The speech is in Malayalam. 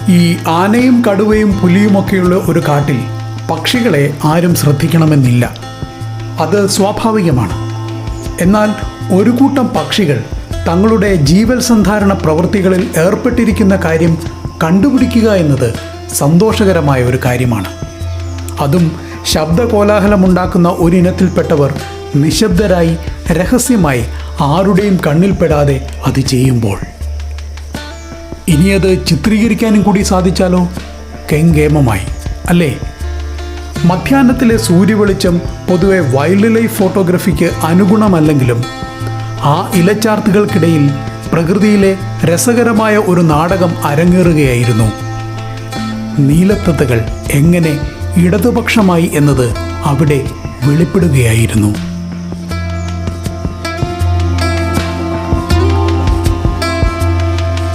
ഈ ആനയും കടുവയും പുലിയുമൊക്കെയുള്ള ഒരു കാട്ടിൽ പക്ഷികളെ ആരും ശ്രദ്ധിക്കണമെന്നില്ല. അത് സ്വാഭാവികമാണ്. എന്നാൽ ഒരു കൂട്ടം പക്ഷികൾ തങ്ങളുടെ ജീവൽ സന്ധാരണ പ്രവൃത്തികളിൽ ഏർപ്പെട്ടിരിക്കുന്ന കാര്യം കണ്ടുപിടിക്കുക എന്നത് സന്തോഷകരമായ ഒരു കാര്യമാണ്. അതും ശബ്ദകോലാഹലമുണ്ടാക്കുന്ന ഒരിനത്തിൽപ്പെട്ടവർ നിശബ്ദരായി രഹസ്യമായി ആരുടെയും കണ്ണിൽപ്പെടാതെ അത് ചെയ്യുമ്പോൾ. ഇനിയത് ചിത്രീകരിക്കാനും കൂടി സാധിച്ചാലോ? കെങ്കേമമായി അല്ലേ? മധ്യാഹ്നത്തിലെ സൂര്യവെളിച്ചം പൊതുവെ വൈൽഡ് ലൈഫ് ഫോട്ടോഗ്രഫിക്ക് അനുഗുണമല്ലെങ്കിലും ആ ഇലച്ചാർത്തുകൾക്കിടയിൽ പ്രകൃതിയിലെ രസകരമായ ഒരു നാടകം അരങ്ങേറുകയായിരുന്നു. നീലത്തത്തകൾ എങ്ങനെ ഇടതുപക്ഷമായി എന്നത് അവിടെ വെളിപ്പെടുകയായിരുന്നു.